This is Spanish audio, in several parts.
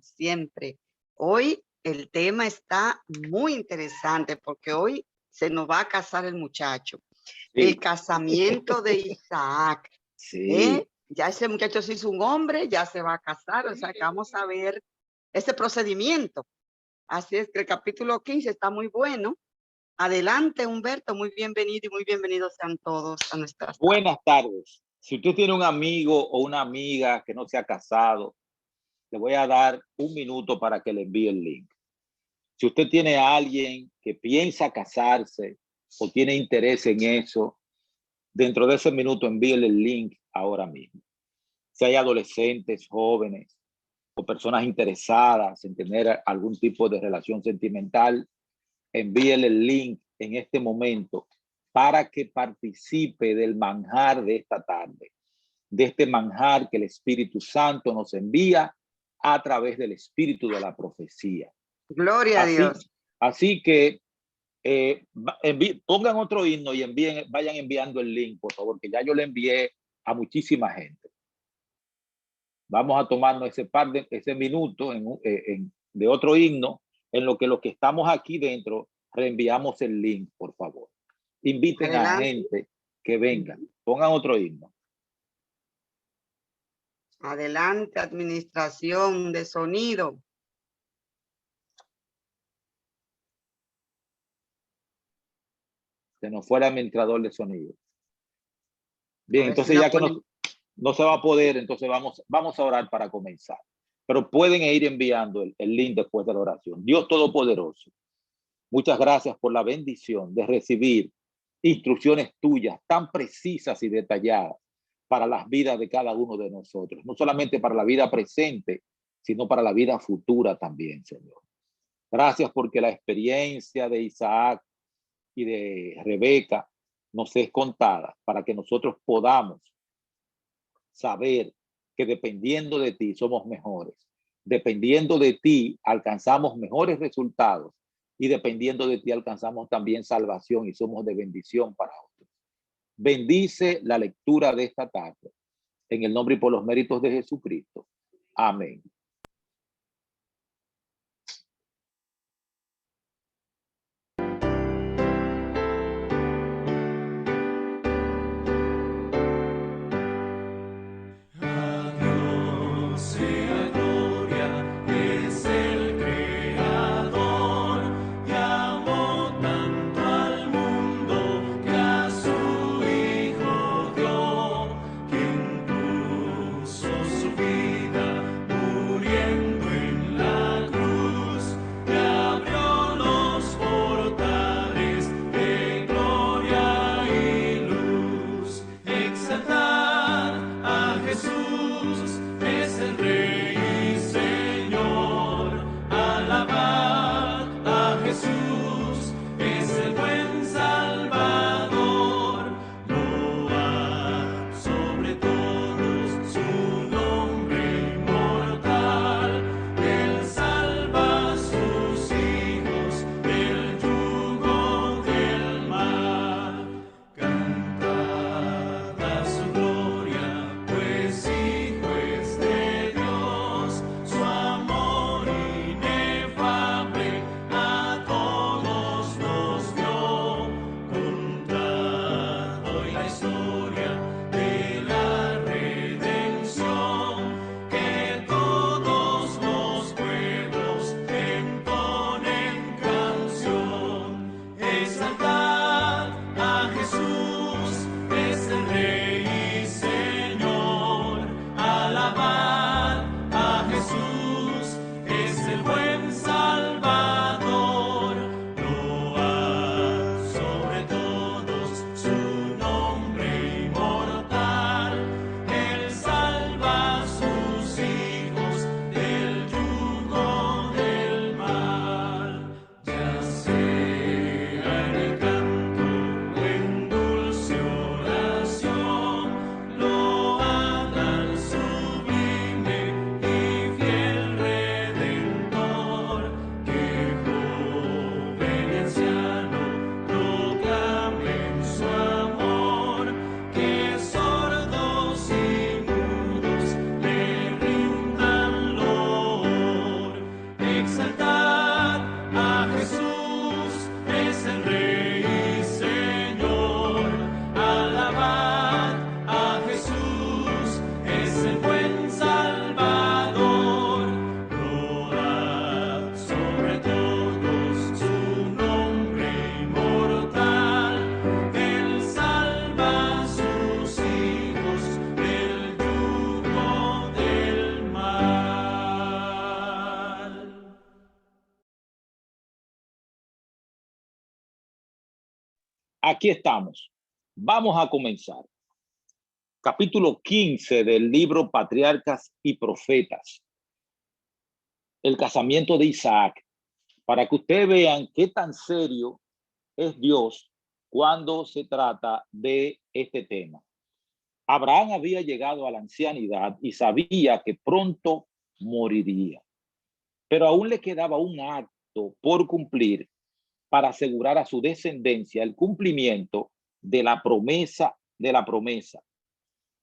siempre. Hoy el tema está muy interesante porque hoy se nos va a casar el muchacho. Sí. El casamiento de Isaac. Sí. Ya ese muchacho se hizo un hombre, ya se va a casar, o sea que vamos a ver ese procedimiento. Así es que el capítulo 15 está muy bueno. Adelante, Humberto, muy bienvenido y muy bienvenidos sean todos a nuestras. Buenas tardes. Si usted tiene un amigo o una amiga que no se ha casado, le voy a dar un minuto para que le envíe el link. Si usted tiene a alguien que piensa casarse o tiene interés en eso, dentro de ese minuto envíele el link ahora mismo. Si hay adolescentes, jóvenes o personas interesadas en tener algún tipo de relación sentimental, envíele el link en este momento para que participe del manjar de esta tarde, de este manjar que el Espíritu Santo nos envía a través del espíritu de la profecía. Gloria a Dios. Así que pongan otro himno y vayan enviando el link, por favor, que ya yo le envié a muchísima gente. Vamos a tomarnos ese minuto de otro himno, en lo que los que estamos aquí dentro reenviamos el link, por favor. Inviten a gente que venga. Pongan otro himno. Adelante, administración de sonido. Se nos fue el administrador de sonido. Bien, entonces ya que no se va a poder, entonces vamos a orar para comenzar. Pero pueden ir enviando el link después de la oración. Dios Todopoderoso, muchas gracias por la bendición de recibir instrucciones tuyas tan precisas y detalladas para las vidas de cada uno de nosotros. No solamente para la vida presente, sino para la vida futura también, Señor. Gracias porque la experiencia de Isaac y de Rebeca nos es contada para que nosotros podamos saber que dependiendo de ti somos mejores. Dependiendo de ti alcanzamos mejores resultados y dependiendo de ti alcanzamos también salvación y somos de bendición para otros. Bendice la lectura de esta tarde en el nombre y por los méritos de Jesucristo. Amén. Su vida aquí estamos. Vamos a comenzar. Capítulo 15 del libro Patriarcas y Profetas. El casamiento de Isaac. Para que ustedes vean qué tan serio es Dios cuando se trata de este tema. Abraham había llegado a la ancianidad y sabía que pronto moriría, pero aún le quedaba un acto por cumplir para asegurar a su descendencia el cumplimiento de la promesa.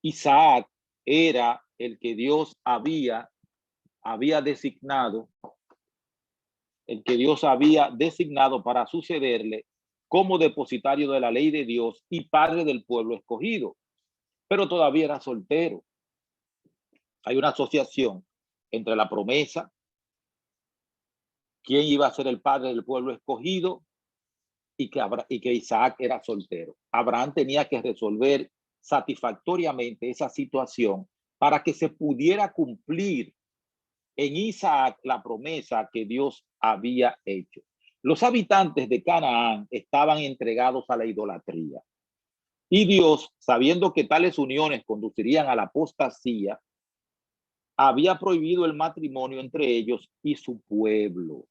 Isaac era el que Dios había designado, para sucederle como depositario de la ley de Dios y padre del pueblo escogido, pero todavía era soltero. Hay una asociación entre la promesa, quién iba a ser el padre del pueblo escogido, y que Isaac era soltero. Abraham tenía que resolver satisfactoriamente esa situación para que se pudiera cumplir en Isaac la promesa que Dios había hecho. Los habitantes de Canaán estaban entregados a la idolatría. Y Dios, sabiendo que tales uniones conducirían a la apostasía, había prohibido el matrimonio entre ellos y su pueblo.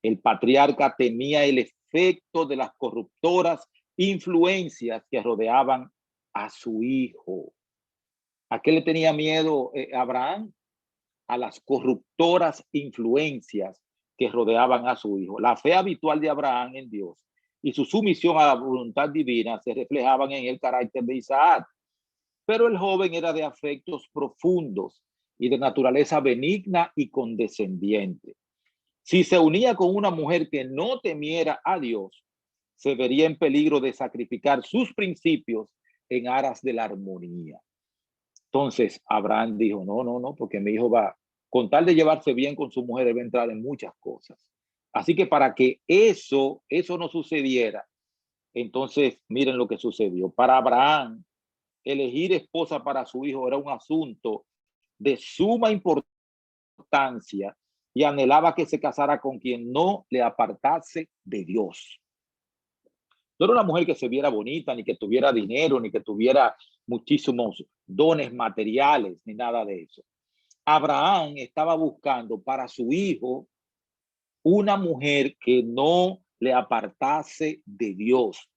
El patriarca temía el efecto de las corruptoras influencias que rodeaban a su hijo. ¿A qué le tenía miedo Abraham? A las corruptoras influencias que rodeaban a su hijo. La fe habitual de Abraham en Dios y su sumisión a la voluntad divina se reflejaban en el carácter de Isaac. Pero el joven era de afectos profundos y de naturaleza benigna y condescendiente. Si se unía con una mujer que no temiera a Dios, se vería en peligro de sacrificar sus principios en aras de la armonía. Entonces Abraham dijo, no, porque mi hijo va, con tal de llevarse bien con su mujer, debe entrar en muchas cosas. Así que para que eso no sucediera, entonces miren lo que sucedió. Para Abraham, elegir esposa para su hijo era un asunto de suma importancia y anhelaba que se casara con quien no le apartase de Dios. No era una mujer que se viera bonita, ni que tuviera dinero, ni que tuviera muchísimos dones materiales, ni nada de eso. Abraham estaba buscando para su hijo una mujer que no le apartase de Dios,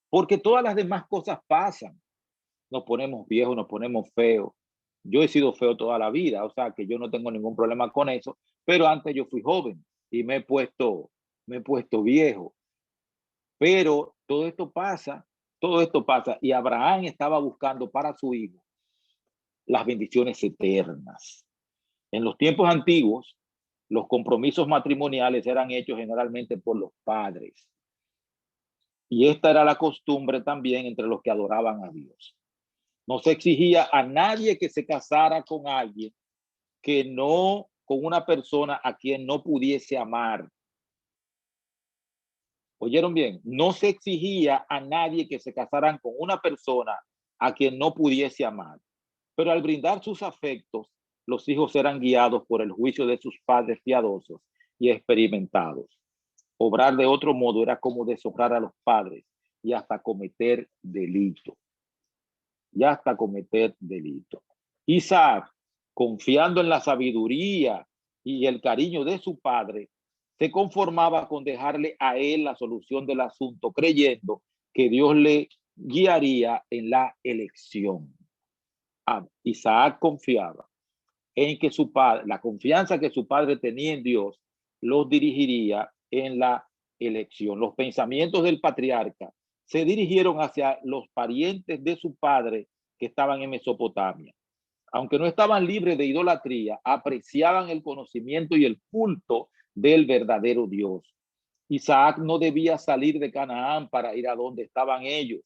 porque todas las demás cosas pasan. Nos ponemos viejos, nos ponemos feos. Yo he sido feo toda la vida, o sea que yo no tengo ningún problema con eso, pero antes yo fui joven y me he puesto viejo. Pero todo esto pasa y Abraham estaba buscando para su hijo las bendiciones eternas. En los tiempos antiguos, los compromisos matrimoniales eran hechos generalmente por los padres. Y esta era la costumbre también entre los que adoraban a Dios. No se exigía a nadie que se casara con alguien con una persona a quien no pudiese amar. ¿Oyeron bien? No se exigía a nadie que se casaran con una persona a quien no pudiese amar. Pero al brindar sus afectos, los hijos eran guiados por el juicio de sus padres piadosos y experimentados. Obrar de otro modo era como deshonrar a los padres y hasta cometer delito. Isaac, confiando en la sabiduría y el cariño de su padre, se conformaba con dejarle a él la solución del asunto, creyendo que Dios le guiaría en la elección. Isaac confiaba en que su padre, la confianza que su padre tenía en Dios, los dirigiría en la elección. Los pensamientos del patriarca se dirigieron hacia los parientes de su padre que estaban en Mesopotamia. Aunque no estaban libres de idolatría, apreciaban el conocimiento y el culto del verdadero Dios. Isaac no debía salir de Canaán para ir a donde estaban ellos,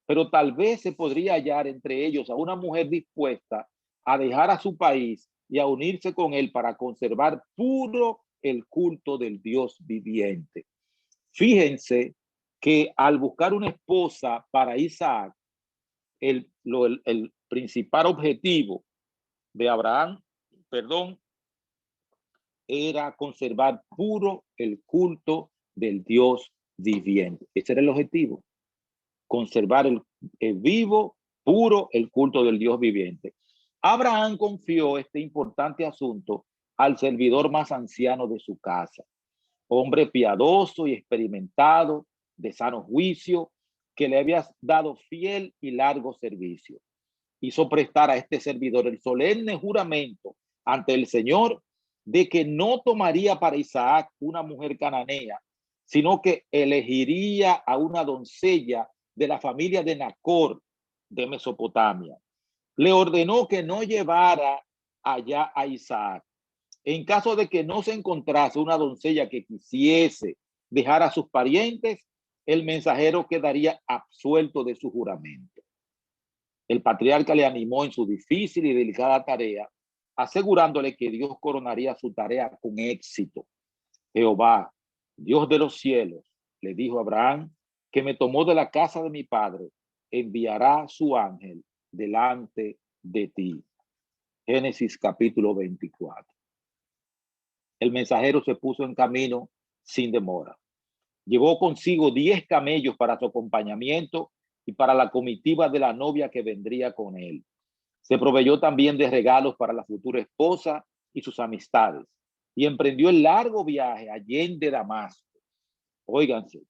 pero tal vez se podría hallar entre ellos a una mujer dispuesta a dejar a su país y a unirse con él para conservar puro el culto del Dios viviente. Fíjense que al buscar una esposa para Isaac, el principal objetivo de Abraham, era conservar puro el culto del Dios viviente. Ese era el objetivo. conservar el vivo, puro, el culto del Dios viviente. Abraham confió este importante asunto al servidor más anciano de su casa, hombre piadoso y experimentado, de sano juicio, que le había dado fiel y largo servicio. Hizo prestar a este servidor el solemne juramento ante el Señor de que no tomaría para Isaac una mujer cananea, sino que elegiría a una doncella de la familia de Nacor de Mesopotamia. Le ordenó que no llevara allá a Isaac. En caso de que no se encontrase una doncella que quisiese dejar a sus parientes, el mensajero quedaría absuelto de su juramento. El patriarca le animó en su difícil y delicada tarea, asegurándole que Dios coronaría su tarea con éxito. Jehová, Dios de los cielos, le dijo a Abraham, que me tomó de la casa de mi padre, enviará su ángel delante de ti. Génesis capítulo 24. El mensajero se puso en camino sin demora. Llevó consigo 10 camellos para su acompañamiento y para la comitiva de la novia que vendría con él. Se proveyó también de regalos para la futura esposa y sus amistades, y emprendió el largo viaje allende Damasco. Óiganse,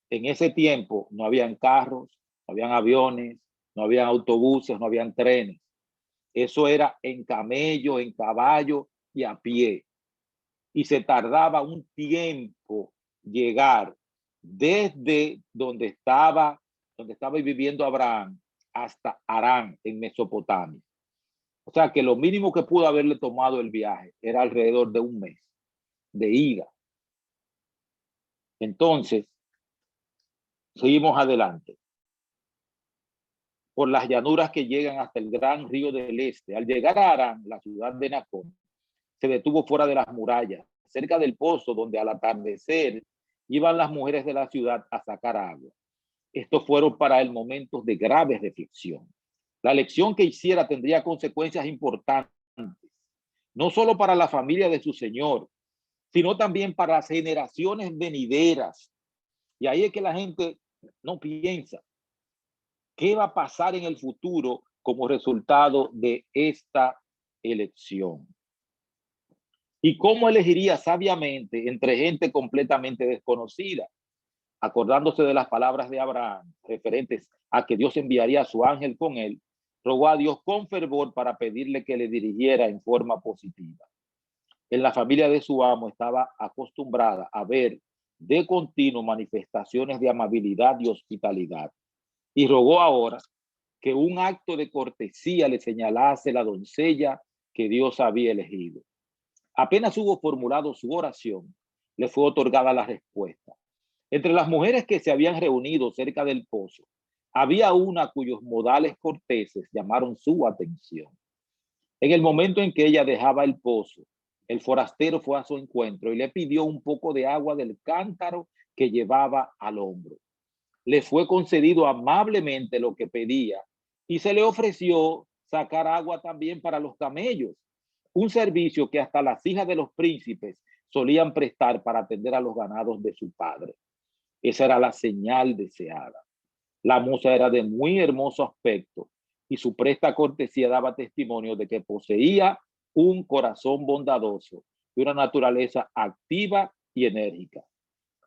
en ese tiempo no habían carros, no habían aviones, no habían autobuses, no habían trenes. Eso era en camello, en caballo y a pie. Y se tardaba un tiempo llegar desde donde estaba viviendo Abraham hasta Harán en Mesopotamia. O sea que lo mínimo que pudo haberle tomado el viaje era alrededor de un mes de ida. Entonces, seguimos adelante por las llanuras que llegan hasta el gran río del este. Al llegar a Harán, la ciudad de Nacor, se detuvo fuera de las murallas, cerca del pozo donde al atardecer iban las mujeres de la ciudad a sacar agua. Estos fueron para él momentos de grave reflexión. La elección que hiciera tendría consecuencias importantes, no solo para la familia de su señor, sino también para las generaciones venideras. Y ahí es que la gente no piensa qué va a pasar en el futuro como resultado de esta elección. ¿Y cómo elegiría sabiamente entre gente completamente desconocida? Acordándose de las palabras de Abraham referentes a que Dios enviaría a su ángel con él, rogó a Dios con fervor para pedirle que le dirigiera en forma positiva. En la familia de su amo estaba acostumbrada a ver de continuo manifestaciones de amabilidad y hospitalidad, y rogó ahora que un acto de cortesía le señalase la doncella que Dios había elegido. Apenas hubo formulado su oración, le fue otorgada la respuesta. Entre las mujeres que se habían reunido cerca del pozo, había una cuyos modales corteses llamaron su atención. En el momento en que ella dejaba el pozo, el forastero fue a su encuentro y le pidió un poco de agua del cántaro que llevaba al hombro. Le fue concedido amablemente lo que pedía y se le ofreció sacar agua también para los camellos, un servicio que hasta las hijas de los príncipes solían prestar para atender a los ganados de su padre. Esa era la señal deseada. La moza era de muy hermoso aspecto y su presta cortesía daba testimonio de que poseía un corazón bondadoso y una naturaleza activa y enérgica.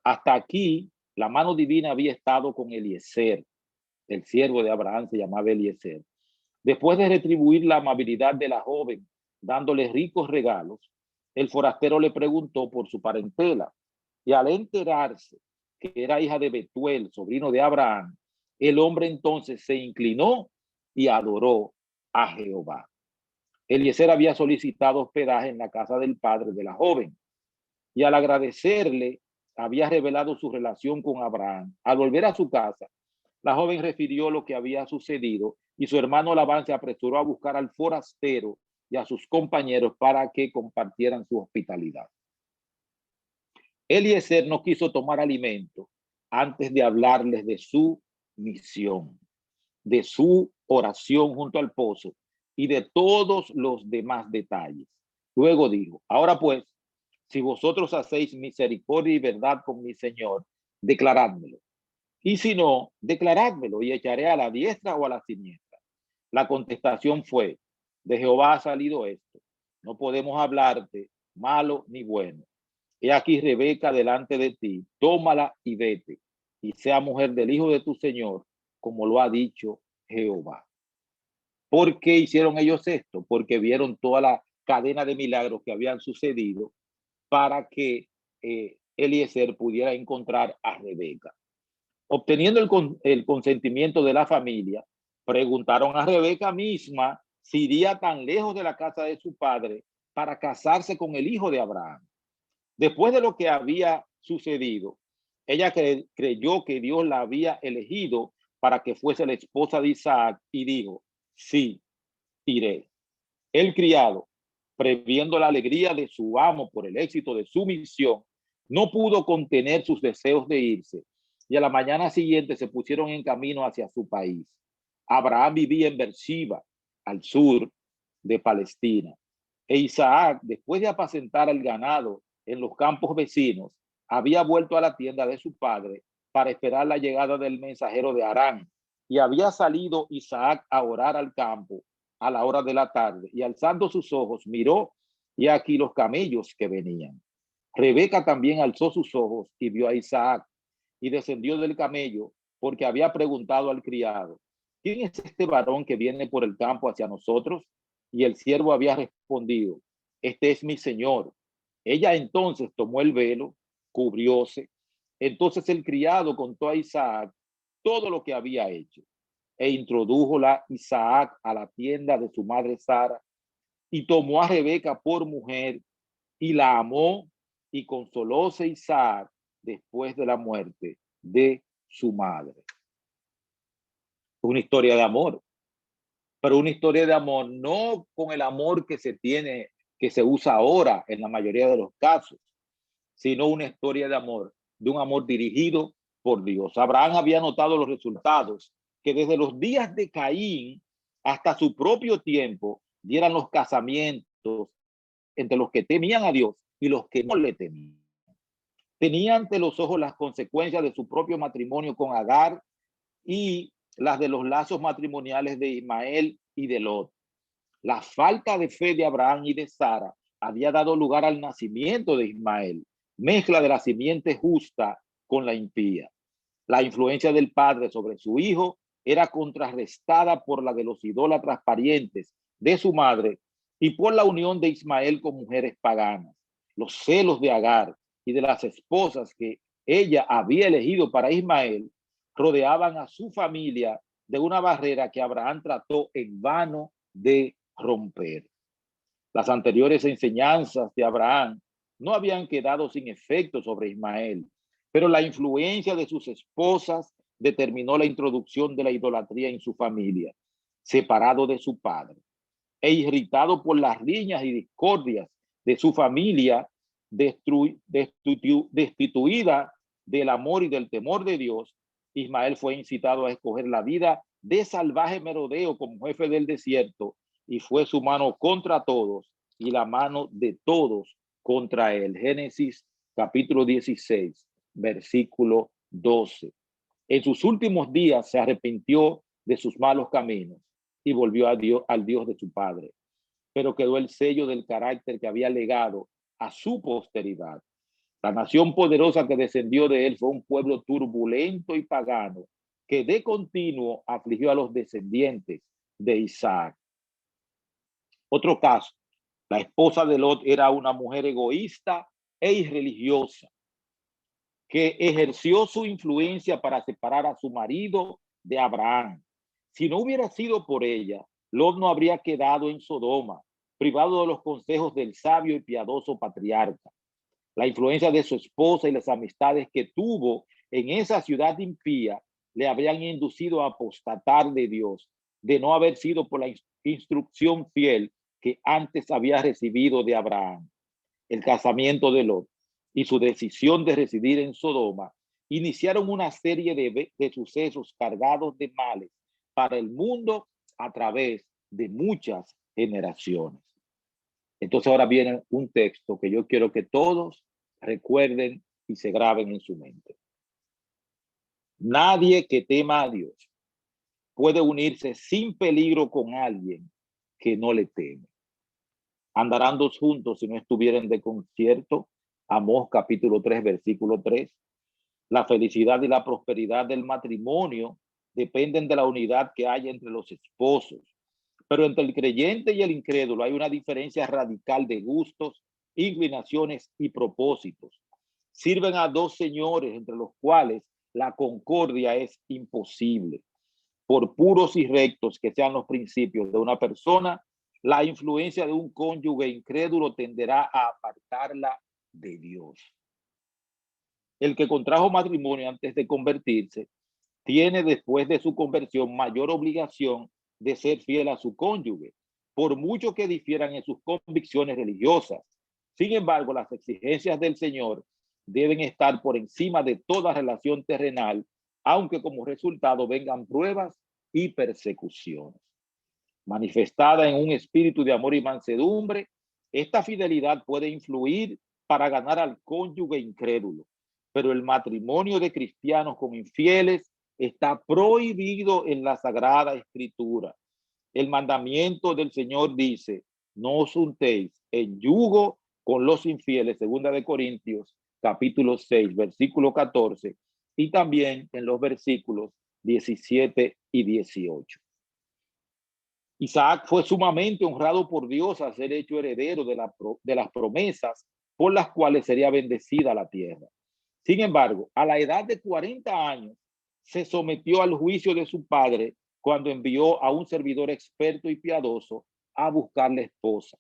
Hasta aquí, la mano divina había estado con Eliezer. El siervo de Abraham se llamaba Eliezer. Después de retribuir la amabilidad de la joven, dándole ricos regalos, el forastero le preguntó por su parentela y al enterarse que era hija de Betuel, sobrino de Abraham, el hombre entonces se inclinó y adoró a Jehová. Eliezer había solicitado hospedaje en la casa del padre de la joven y al agradecerle había revelado su relación con Abraham. Al volver a su casa, la joven refirió lo que había sucedido y su hermano Labán se apresuró a buscar al forastero y a sus compañeros para que compartieran su hospitalidad. Eliezer no quiso tomar alimento antes de hablarles de su misión, de su oración junto al pozo y de todos los demás detalles. Luego dijo, ahora pues, si vosotros hacéis misericordia y verdad con mi Señor, declarádmelo. Y si no, declarádmelo y echaré a la diestra o a la siniestra. La contestación fue, de Jehová ha salido esto. No podemos hablarte malo ni bueno. He aquí Rebeca delante de ti, tómala y vete, y sea mujer del hijo de tu Señor, como lo ha dicho Jehová. ¿Por qué hicieron ellos esto? Porque vieron toda la cadena de milagros que habían sucedido para que Eliezer pudiera encontrar a Rebeca. Obteniendo el consentimiento de la familia, preguntaron a Rebeca misma si iría tan lejos de la casa de su padre para casarse con el hijo de Abraham. Después de lo que había sucedido, ella creyó que Dios la había elegido para que fuese la esposa de Isaac y dijo, sí, iré. El criado, previendo la alegría de su amo por el éxito de su misión, no pudo contener sus deseos de irse y a la mañana siguiente se pusieron en camino hacia su país. Abraham vivía en Beersheba, al sur de Palestina, e Isaac, después de apacentar el ganado en los campos vecinos, había vuelto a la tienda de su padre para esperar la llegada del mensajero de Harán, y había salido Isaac a orar al campo a la hora de la tarde, y alzando sus ojos miró, y aquí los camellos que venían. Rebeca también alzó sus ojos y vio a Isaac, y descendió del camello, porque había preguntado al criado, ¿quién es este varón que viene por el campo hacia nosotros? Y el siervo había respondido, este es mi señor. Ella entonces tomó el velo, cubrióse. Entonces el criado contó a Isaac todo lo que había hecho, e introdújola Isaac a la tienda de su madre Sara, y tomó a Rebeca por mujer, y la amó, y consolóse Isaac después de la muerte de su madre. Una historia de amor, pero una historia de amor no con el amor que se tiene, que se usa ahora en la mayoría de los casos, sino una historia de amor, de un amor dirigido por Dios. Abraham había notado los resultados que desde los días de Caín hasta su propio tiempo dieran los casamientos entre los que temían a Dios y los que no le temían. Tenía ante los ojos las consecuencias de su propio matrimonio con Agar y las de los lazos matrimoniales de Ismael y de Lot. La falta de fe de Abraham y de Sara había dado lugar al nacimiento de Ismael, mezcla de la simiente justa con la impía. La influencia del padre sobre su hijo era contrarrestada por la de los idólatras parientes de su madre y por la unión de Ismael con mujeres paganas. Los celos de Agar y de las esposas que ella había elegido para Ismael rodeaban a su familia de una barrera que Abraham trató en vano de romper. Las anteriores enseñanzas de Abraham no habían quedado sin efecto sobre Ismael, pero la influencia de sus esposas determinó la introducción de la idolatría en su familia, separado de su padre, e irritado por las riñas y discordias de su familia, destituida del amor y del temor de Dios, Ismael fue incitado a escoger la vida de salvaje merodeo como jefe del desierto, y fue su mano contra todos y la mano de todos contra él. Génesis capítulo 16, versículo 12. En sus últimos días se arrepintió de sus malos caminos y volvió a Dios, al Dios de su padre, pero quedó el sello del carácter que había legado a su posteridad. La nación poderosa que descendió de él fue un pueblo turbulento y pagano que de continuo afligió a los descendientes de Isaac. Otro caso, la esposa de Lot era una mujer egoísta e irreligiosa que ejerció su influencia para separar a su marido de Abraham. Si no hubiera sido por ella, Lot no habría quedado en Sodoma, privado de los consejos del sabio y piadoso patriarca. La influencia de su esposa y las amistades que tuvo en esa ciudad impía le habrían inducido a apostatar de Dios, de no haber sido por la instrucción fiel que antes había recibido de Abraham. El casamiento de Lot y su decisión de residir en Sodoma iniciaron una serie de sucesos cargados de males para el mundo a través de muchas generaciones. Entonces ahora viene un texto que yo quiero que todos recuerden y se graben en su mente. Nadie que tema a Dios puede unirse sin peligro con alguien que no le teme. Andarán dos juntos si no estuvieran de concierto. Amós capítulo 3, versículo 3. La felicidad y la prosperidad del matrimonio dependen de la unidad que hay entre los esposos. Pero entre el creyente y el incrédulo hay una diferencia radical de gustos, inclinaciones y propósitos. Sirven a dos señores entre los cuales la concordia es imposible. Por puros y rectos que sean los principios de una persona, la influencia de un cónyuge incrédulo tenderá a apartarla de Dios. El que contrajo matrimonio antes de convertirse tiene después de su conversión mayor obligación de ser fiel a su cónyuge, por mucho que difieran en sus convicciones religiosas. Sin embargo, las exigencias del Señor deben estar por encima de toda relación terrenal, aunque como resultado vengan pruebas y persecuciones. Manifestada en un espíritu de amor y mansedumbre, esta fidelidad puede influir para ganar al cónyuge incrédulo, pero el matrimonio de cristianos con infieles está prohibido en la Sagrada Escritura. El mandamiento del Señor dice: no os juntéis en yugo con los infieles, 2 de Corintios, capítulo 6, versículo 14, y también en los versículos 17 y 18. Isaac fue sumamente honrado por Dios a ser hecho heredero de las promesas por las cuales sería bendecida la tierra. Sin embargo, a la edad de 40 años, se sometió al juicio de su padre cuando envió a un servidor experto y piadoso a buscarle esposa.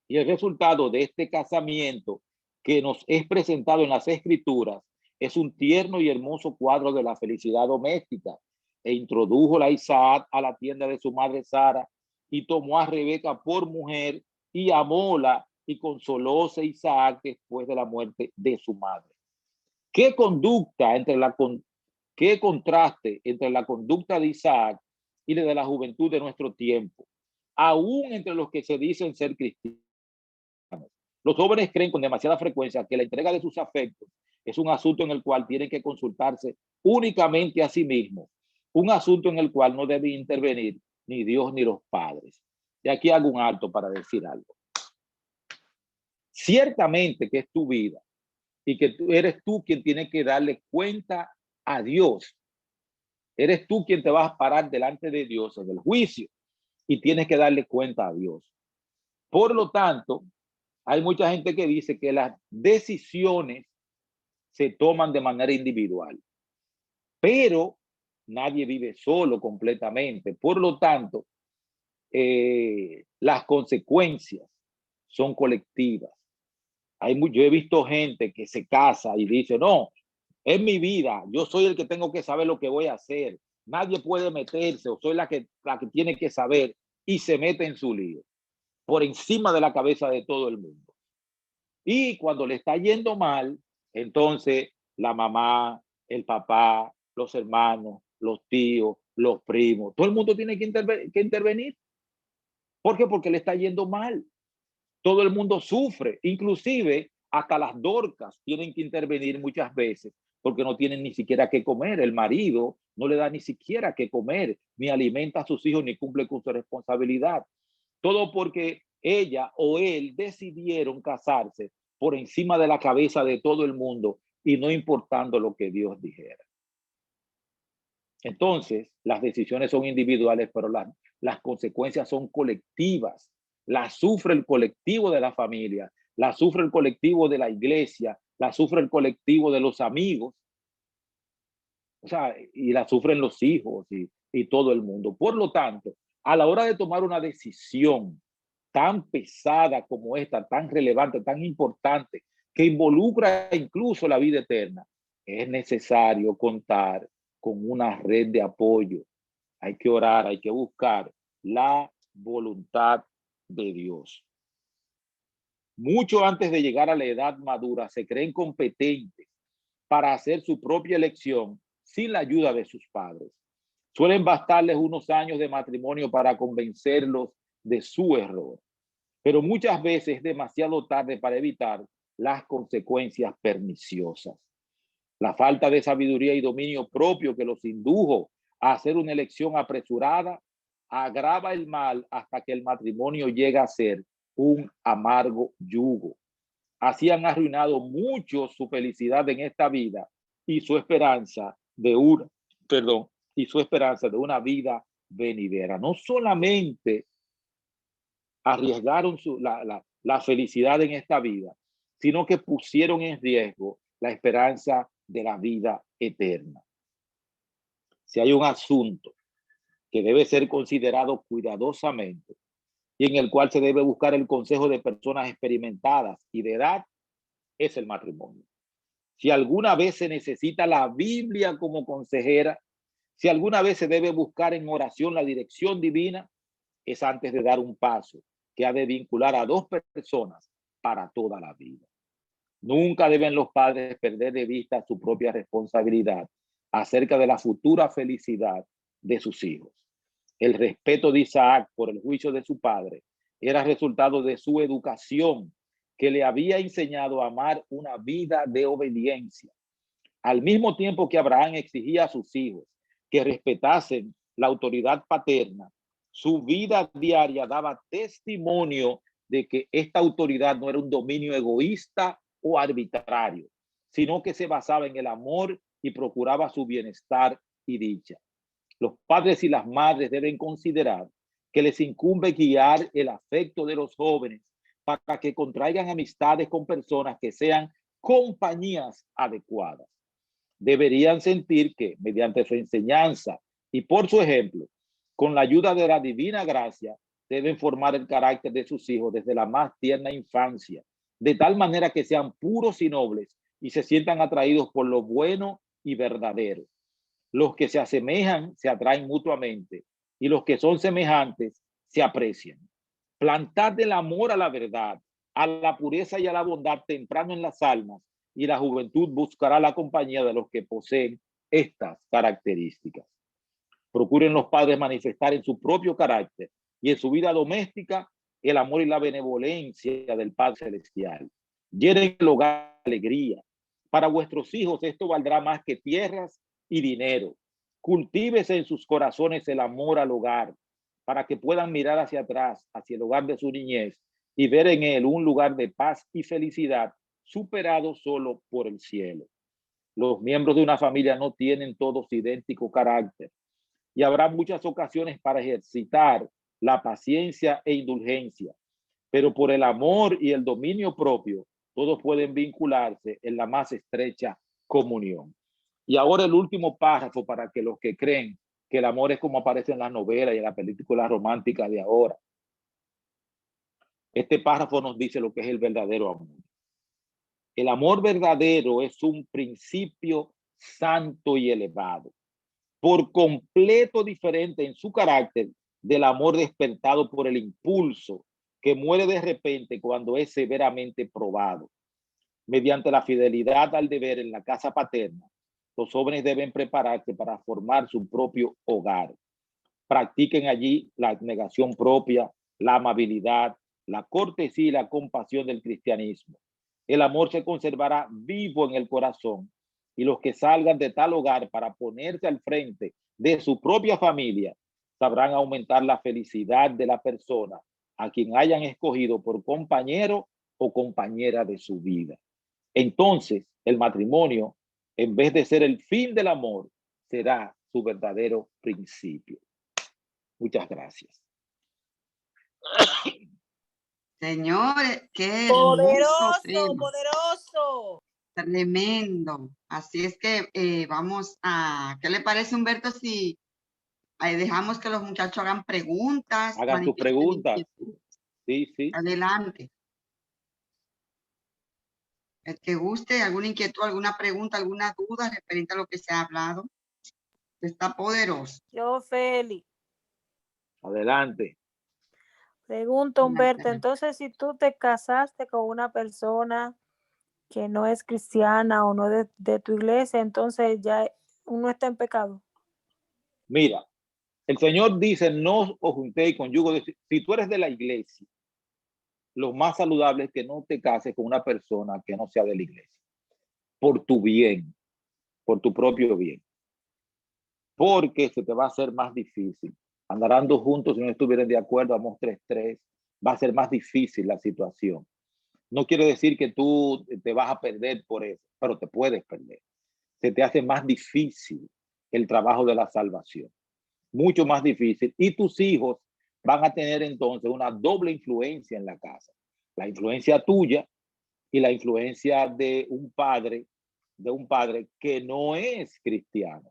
Y el resultado de este casamiento que nos es presentado en las Escrituras es un tierno y hermoso cuadro de la felicidad doméstica. E introdujo a Isaac a la tienda de su madre Sara y tomó a Rebeca por mujer y amóla, y consolóse Isaac después de la muerte de su madre. ¿Qué contraste entre la conducta de Isaac y la de la juventud de nuestro tiempo, aún entre los que se dicen ser cristianos? Los jóvenes creen con demasiada frecuencia que la entrega de sus afectos es un asunto en el cual tienen que consultarse únicamente a sí mismos, un asunto en el cual no debe intervenir ni Dios ni los padres. Y aquí hago un alto para decir algo. Ciertamente que es tu vida y que eres tú quien tiene que darle cuenta a Dios. Eres tú quien te vas a parar delante de Dios en el juicio y tienes que darle cuenta a Dios. Por lo tanto, hay mucha gente que dice que las decisiones se toman de manera individual, pero nadie vive solo completamente. Por lo tanto, las consecuencias son colectivas. Yo he visto gente que se casa y dice: no, es mi vida, yo soy el que tengo que saber lo que voy a hacer, nadie puede meterse, o soy la que tiene que saber, y se mete en su lío por encima de la cabeza de todo el mundo. Y cuando le está yendo mal, entonces la mamá, el papá, los hermanos, los tíos, los primos, todo el mundo tiene que intervenir. ¿Por qué? Porque le está yendo mal. Todo el mundo sufre, inclusive hasta las dorcas tienen que intervenir muchas veces porque no tienen ni siquiera qué comer. El marido no le da ni siquiera qué comer, ni alimenta a sus hijos, ni cumple con su responsabilidad. Todo porque ella o él decidieron casarse por encima de la cabeza de todo el mundo y no importando lo que Dios dijera. Entonces, las decisiones son individuales, pero las consecuencias son colectivas. Las sufre el colectivo de la familia, la sufre el colectivo de la iglesia, la sufre el colectivo de los amigos, o sea, y la sufren los hijos y todo el mundo. Por lo tanto, a la hora de tomar una decisión tan pesada como esta, tan relevante, tan importante, que involucra incluso la vida eterna, es necesario contar con una red de apoyo. Hay que orar, hay que buscar la voluntad de Dios. Mucho antes de llegar a la edad madura, se creen competentes para hacer su propia elección sin la ayuda de sus padres. Suelen bastarles unos años de matrimonio para convencerlos de su error, pero muchas veces es demasiado tarde para evitar las consecuencias perniciosas. La falta de sabiduría y dominio propio que los indujo a hacer una elección apresurada agrava el mal hasta que el matrimonio llega a ser un amargo yugo. Así han arruinado mucho su felicidad en esta vida y su esperanza de una vida venidera. No solamente arriesgaron la felicidad en esta vida, sino que pusieron en riesgo la esperanza de la vida eterna. Si hay un asunto que debe ser considerado cuidadosamente y en el cual se debe buscar el consejo de personas experimentadas y de edad, es el matrimonio. Si alguna vez se necesita la Biblia como consejera, si alguna vez se debe buscar en oración la dirección divina, es antes de dar un paso que ha de vincular a dos personas para toda la vida. Nunca deben los padres perder de vista su propia responsabilidad acerca de la futura felicidad de sus hijos. El respeto de Isaac por el juicio de su padre era resultado de su educación, que le había enseñado a amar una vida de obediencia. Al mismo tiempo que Abraham exigía a sus hijos que respetasen la autoridad paterna, su vida diaria daba testimonio de que esta autoridad no era un dominio egoísta o arbitrario, sino que se basaba en el amor y procuraba su bienestar y dicha. Los padres y las madres deben considerar que les incumbe guiar el afecto de los jóvenes para que contraigan amistades con personas que sean compañías adecuadas. Deberían sentir que, mediante su enseñanza y por su ejemplo, con la ayuda de la divina gracia, deben formar el carácter de sus hijos desde la más tierna infancia, de tal manera que sean puros y nobles y se sientan atraídos por lo bueno y verdadero. Los que se asemejan se atraen mutuamente y los que son semejantes se aprecian. Plantad el amor a la verdad, a la pureza y a la bondad temprano en las almas, y la juventud buscará la compañía de los que poseen estas características. Procuren los padres manifestar en su propio carácter y en su vida doméstica el amor y la benevolencia del Padre Celestial. Llenen el hogar de alegría. Para vuestros hijos esto valdrá más que tierras y dinero. Cultívese en sus corazones el amor al hogar, para que puedan mirar hacia atrás, hacia el hogar de su niñez, y ver en él un lugar de paz y felicidad superado solo por el cielo. Los miembros de una familia no tienen todos idéntico carácter y habrá muchas ocasiones para ejercitar la paciencia e indulgencia, pero por el amor y el dominio propio, todos pueden vincularse en la más estrecha comunión. Y ahora el último párrafo para que los que creen que el amor es como aparece en las novelas y en la película romántica de ahora. Este párrafo nos dice lo que es el verdadero amor. El amor verdadero es un principio santo y elevado, por completo diferente en su carácter del amor despertado por el impulso que muere de repente cuando es severamente probado. Mediante la fidelidad al deber en la casa paterna, los jóvenes deben prepararse para formar su propio hogar. Practiquen allí la abnegación propia, la amabilidad, la cortesía y la compasión del cristianismo. El amor se conservará vivo en el corazón y los que salgan de tal hogar para ponerse al frente de su propia familia sabrán aumentar la felicidad de la persona a quien hayan escogido por compañero o compañera de su vida. Entonces, el matrimonio, en vez de ser el fin del amor, será su verdadero principio. Muchas gracias. Señores, qué hermoso tema. Poderoso. Tremendo. Así es que vamos a, ¿qué le parece, Humberto, si dejamos que los muchachos hagan preguntas? Hagan tus preguntas. Sí, sí. Adelante. El que guste, alguna inquietud, alguna pregunta, alguna duda referente a lo que se ha hablado. Está poderoso. Yo, Feli. Adelante. Pregunto, Humberto, entonces si tú te casaste con una persona que no es cristiana o no de tu iglesia, entonces ya uno está en pecado. Mira, el Señor dice, no os juntéis con yugo. Si tú eres de la iglesia, lo más saludable es que no te cases con una persona que no sea de la iglesia, por tu bien. por tu propio bien. Porque se te va a hacer más difícil. Andarán dos juntos si no estuvieran de acuerdo, Amós 3:3, va a ser más difícil la situación. No quiere decir que tú te vas a perder por eso, pero te puedes perder. Se te hace más difícil el trabajo de la salvación. Mucho más difícil. Y tus hijos van a tener entonces una doble influencia en la casa. La influencia tuya y la influencia de un padre que no es cristiano.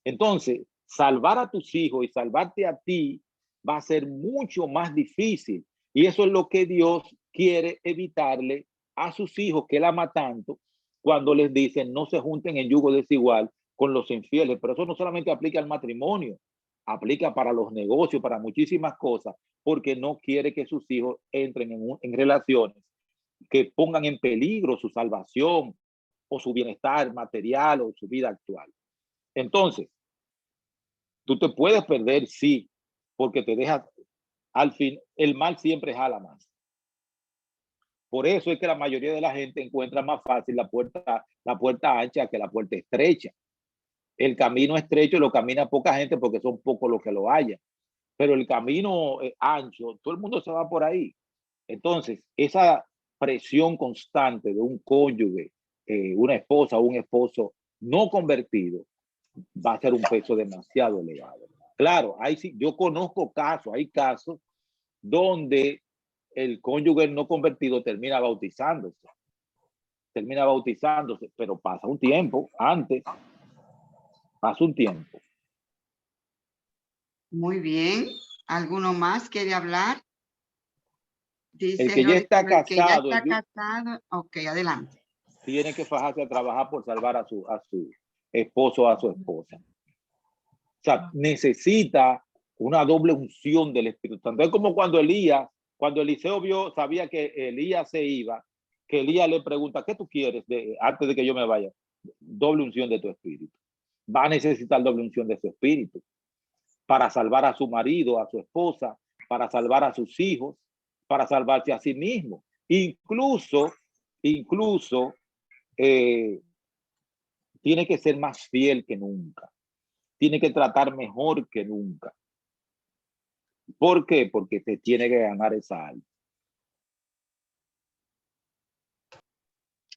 Entonces, salvar a tus hijos y salvarte a ti va a ser mucho más difícil. Y eso es lo que Dios quiere evitarle a sus hijos, que él ama tanto, cuando les dicen no se junten en yugo desigual con los infieles. Pero eso no solamente aplica al matrimonio, aplica para los negocios, para muchísimas cosas, porque no quiere que sus hijos entren en relaciones que pongan en peligro su salvación o su bienestar material o su vida actual. Entonces, tú te puedes perder, sí, porque te dejas, al fin, el mal siempre jala más. Por eso es que la mayoría de la gente encuentra más fácil la puerta ancha que la puerta estrecha. El camino estrecho lo camina poca gente porque son pocos los que lo hallan. Pero el camino ancho, todo el mundo se va por ahí. Entonces, esa presión constante de un cónyuge, una esposa o un esposo no convertido, va a ser un peso demasiado elevado. Claro, yo conozco casos, hay casos donde el cónyuge no convertido termina bautizándose, pero pasa un tiempo antes, pasa un tiempo. Muy bien. ¿Alguno más quiere hablar? Dice el que ya está casado, ok, adelante. Tiene que fajarse a trabajar por salvar a su esposo o a su esposa. O sea, necesita una doble unción del Espíritu Santo. Es como cuando Eliseo sabía que Elías se iba, que Elías le pregunta, ¿qué tú quieres antes de que yo me vaya? Doble unción de tu espíritu. Va a necesitar doble unción de su espíritu para salvar a su marido, a su esposa, para salvar a sus hijos, para salvarse a sí mismo. Incluso tiene que ser más fiel que nunca. Tiene que tratar mejor que nunca. ¿Por qué? Porque te tiene que ganar esa alma.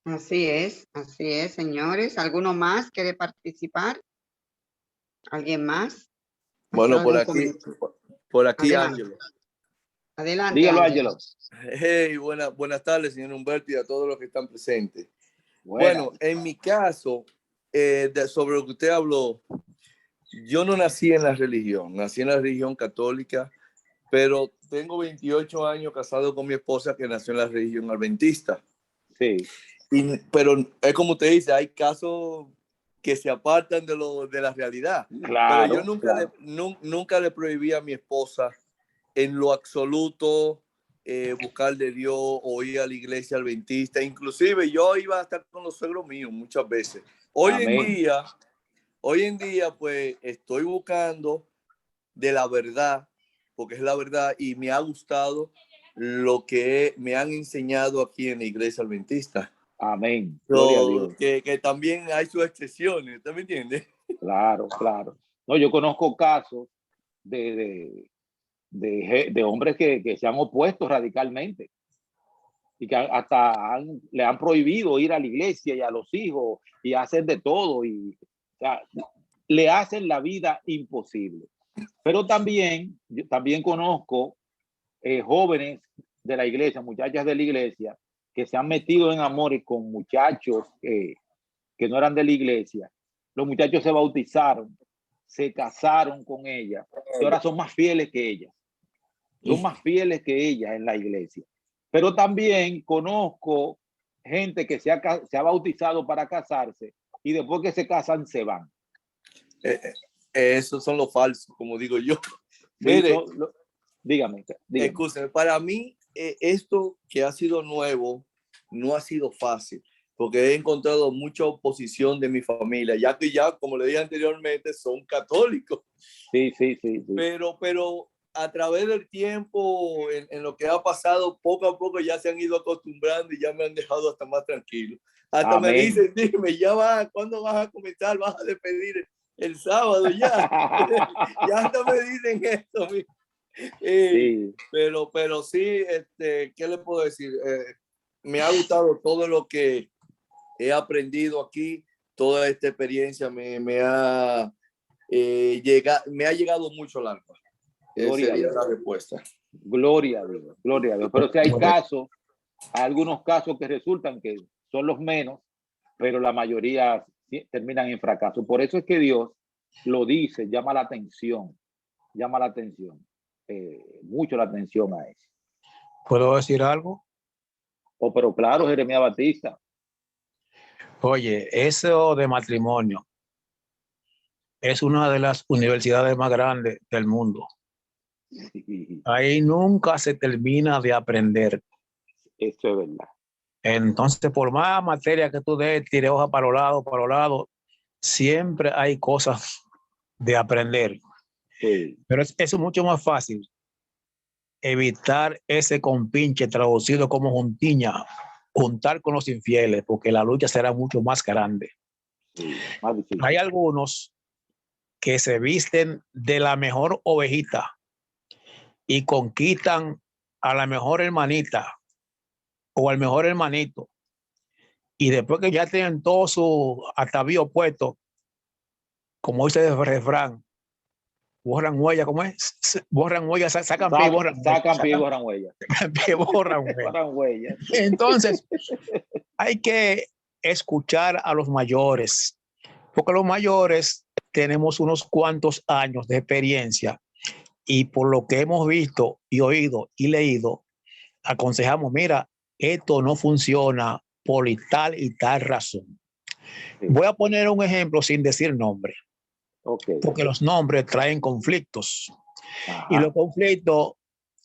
Así es, señores. ¿Alguno más quiere participar? ¿Alguien más? Bueno, por aquí Ángelo. Adelante. Dígalo, Ángelo. Hey, buenas tardes, señor Humberto, y a todos los que están presentes. Bueno, en mi caso, sobre lo que usted habló, yo no nací en la religión, nací en la religión católica, pero tengo 28 años casado con mi esposa que nació en la religión adventista. Sí. Pero es como usted dice, hay casos que se apartan de la realidad. Claro, pero yo nunca le prohibí a mi esposa en lo absoluto buscar de Dios o ir a la iglesia adventista. Inclusive yo iba a estar con los suegros míos muchas veces. Hoy en día pues estoy buscando de la verdad, porque es la verdad, y me ha gustado lo que me han enseñado aquí en la iglesia adventista. Amén. Gloria a Dios. Que también hay sus excepciones, ¿usted me entiende? Claro. No, yo conozco casos de hombres que se han opuesto radicalmente y que hasta le han prohibido ir a la iglesia y a los hijos y hacer de todo, y o sea, le hacen la vida imposible. Pero yo también conozco jóvenes de la iglesia, muchachas de la iglesia, que se han metido en amores con muchachos que no eran de la iglesia. Los muchachos se bautizaron, se casaron con ella y ahora son más fieles que ellas. Son más fieles que ellas en la iglesia. Pero también conozco gente que se ha bautizado para casarse y después que se casan se van. Esos son los falsos, como digo yo. Mire, dígame. Escúcheme, para mí esto que ha sido nuevo no ha sido fácil, porque he encontrado mucha oposición de mi familia, ya, como le dije anteriormente, son católicos. Sí. Pero a través del tiempo, en lo que ha pasado, poco a poco ya se han ido acostumbrando y ya me han dejado hasta más tranquilo. Hasta Amén. me dicen, dime, ya va, ¿cuándo vas a comenzar? ¿Vas a despedir el sábado ya? Ya hasta me dicen esto. Sí. Pero sí, ¿qué le puedo decir? Me ha gustado todo lo que he aprendido aquí, toda esta experiencia me ha llegado mucho al alma. Gloria a Sería Dios. la respuesta. Gloria a Dios, gloria a Dios. Pero si hay casos, algunos casos que resultan que son los menos, pero la mayoría terminan en fracaso. Por eso es que Dios lo dice, llama la atención, mucho la atención a eso. ¿Puedo decir algo? Oh, pero claro, Jeremías Batista. Oye, eso de matrimonio es una de las universidades más grandes del mundo. Sí, Ahí nunca se termina de aprender. eso es verdad. Entonces, por más materia que tú des, tire hoja para los lados, siempre hay cosas de aprender. Sí. Pero es mucho más fácil evitar ese compinche traducido como juntiña, juntar con los infieles, porque la lucha será mucho más grande. Sí, más difícil. Hay algunos que se visten de la mejor ovejita y conquistan a la mejor hermanita o al mejor hermanito, y después que ya tienen todo su atavío puesto, como dice el refrán, borran huella, ¿cómo es? Borran huella, sacan pie, borran huella. Sacan pie, borran huella. Borran huella. Entonces, hay que escuchar a los mayores, porque los mayores tenemos unos cuantos años de experiencia y por lo que hemos visto y oído y leído, aconsejamos, mira, esto no funciona por tal y tal razón. Sí. Voy a poner un ejemplo sin decir nombre, Okay. porque los nombres traen conflictos. Ajá. Y los conflictos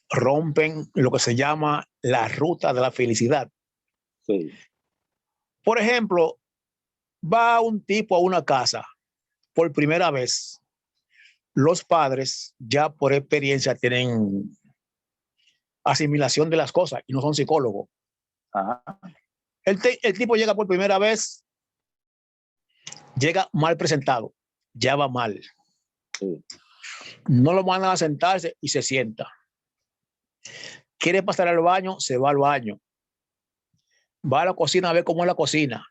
rompen lo que se llama la ruta de la felicidad. Sí. Por ejemplo, va un tipo a una casa por primera vez. Los padres ya por experiencia tienen asimilación de las cosas y no son psicólogos. Ajá. El tipo llega por primera vez, llega mal presentado, ya va mal. Sí. No lo mandan a sentarse y se sienta. Quiere pasar al baño, se va al baño. Va a la cocina a ver cómo es la cocina.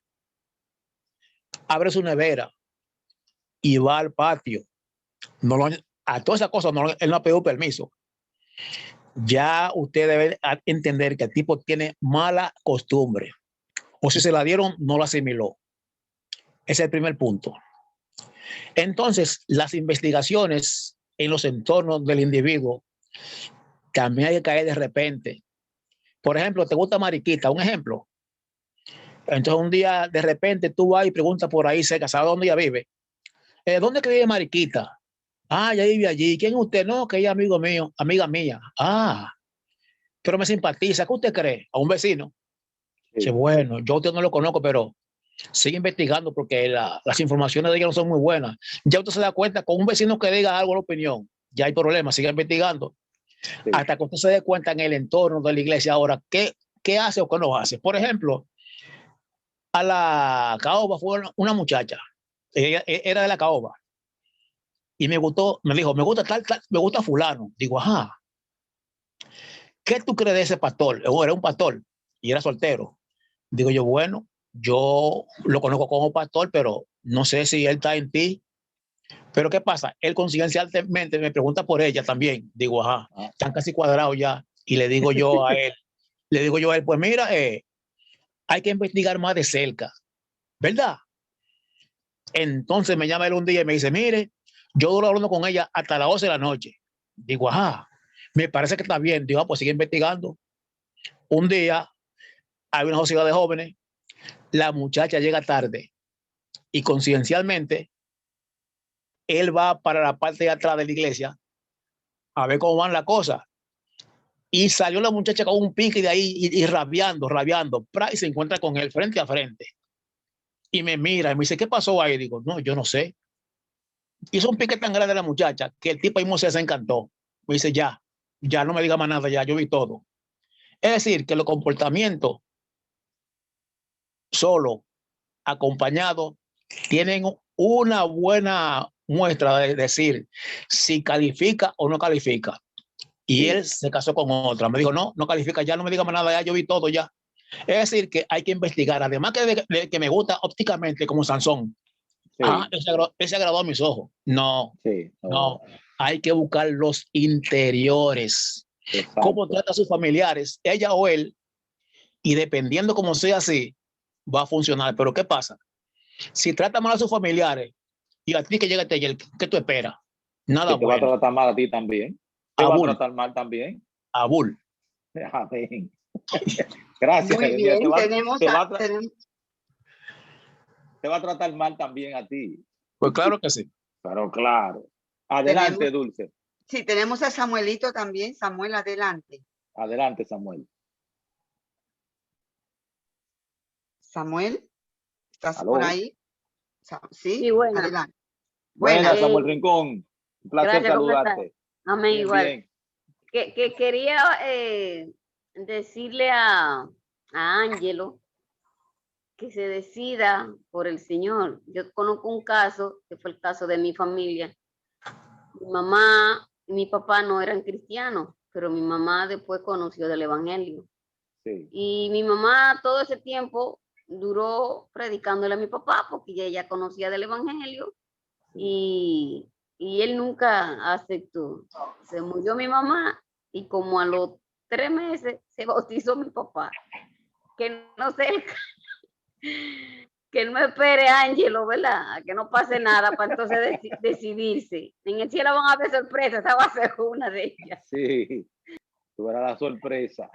Abre su nevera y va al patio. No lo, a todas esas cosas él no ha pedido permiso. Ya usted debe entender que el tipo tiene mala costumbre. O si se la dieron, no la asimiló. Ese es el primer punto. Entonces, las investigaciones en los entornos del individuo también hay que caer de repente. Por ejemplo, ¿te gusta Mariquita? Un ejemplo. Entonces, un día de repente tú vas y preguntas por ahí cerca, ¿sabe dónde ella vive? ¿Dónde que vive Mariquita? Ah, ella vive allí. ¿Quién es usted? No, que ella es amigo mío, amiga mía. Ah, pero me simpatiza. ¿Qué usted cree? A un vecino. Sí. Dice, bueno, yo a usted no lo conozco, pero sigue investigando porque las informaciones de ella no son muy buenas. Ya usted se da cuenta, con un vecino que diga algo la opinión, ya hay problemas, sigue investigando. Sí. Hasta que usted se dé cuenta en el entorno de la iglesia ahora, ¿qué hace o qué no hace? Por ejemplo, a la caoba fue una muchacha, ella era de la caoba, y me gustó, me dijo, me gusta tal, me gusta fulano. Digo, ajá, ¿qué tú crees de ese pastor? Era un pastor y era soltero. Digo yo, bueno, yo lo conozco como pastor, pero no sé si él está en ti. Pero ¿qué pasa? Él coincidencialmente me pregunta por ella también. Digo, ajá, están casi cuadrados ya. Y le digo yo a él, pues mira, hay que investigar más de cerca, ¿verdad? Entonces me llama él un día y me dice, mire, yo duro hablando con ella hasta las 11 de la noche. Digo, ajá, me parece que está bien. Digo, pues sigue investigando. Un día hay una sociedad de jóvenes, la muchacha llega tarde y coincidencialmente él va para la parte de atrás de la iglesia a ver cómo van las cosas. Y salió la muchacha con un pique de ahí y rabiando, y se encuentra con él frente a frente. Y me mira y me dice, ¿qué pasó ahí? Digo, no, yo no sé. Hizo un pique tan grande la muchacha que el tipo ahí se encantó. Me dice, ya no me diga más nada, ya yo vi todo. Es decir, que los comportamientos solo, acompañados, tienen una buena muestra de decir si califica o no califica. Y Sí. él se casó con otra. Me dijo, no califica, ya no me diga más nada, ya yo vi todo ya. Es decir, que hay que investigar. Además que me gusta ópticamente como Sansón. Sí. Ese agradó a mis ojos. No, Sí. no. Hay que buscar los interiores. Exacto. Cómo trata a sus familiares, ella o él, y dependiendo cómo sea así, va a funcionar. Pero ¿qué pasa? Si trata mal a sus familiares y a ti que llega este ayer, ¿qué tú esperas? Nada Que te va a bueno. tratar mal a ti también. Te va a tratar mal también. Abul. Amén. Gracias. Muy bien, te va a tratar mal también a ti. Pues claro que sí. Pero claro. Adelante, Dulce. Sí, tenemos a Samuelito también. Samuel, adelante. Adelante, Samuel. Samuel, ¿estás ¿Aló? por ahí? Sí, Sí, buena. adelante. Buenas, Samuel Rincón. Un placer Gracias, saludarte. Amén, Bien, igual. bien. Que quería decirle a Ángelo que se decida por el Señor. Yo conozco un caso, que fue el caso de mi familia. Mi mamá y mi papá no eran cristianos, pero mi mamá después conoció del Evangelio. Sí. Y mi mamá todo ese tiempo duró predicándole a mi papá porque ella conocía del Evangelio y él nunca aceptó. Se murió mi mamá y como a los 3 meses se bautizó mi papá. Que no sé, que no espere Ángelo, ¿verdad? Que no pase nada para entonces decidirse. En el cielo van a haber sorpresas, esa va a ser una de ellas. Sí, tú verás la sorpresa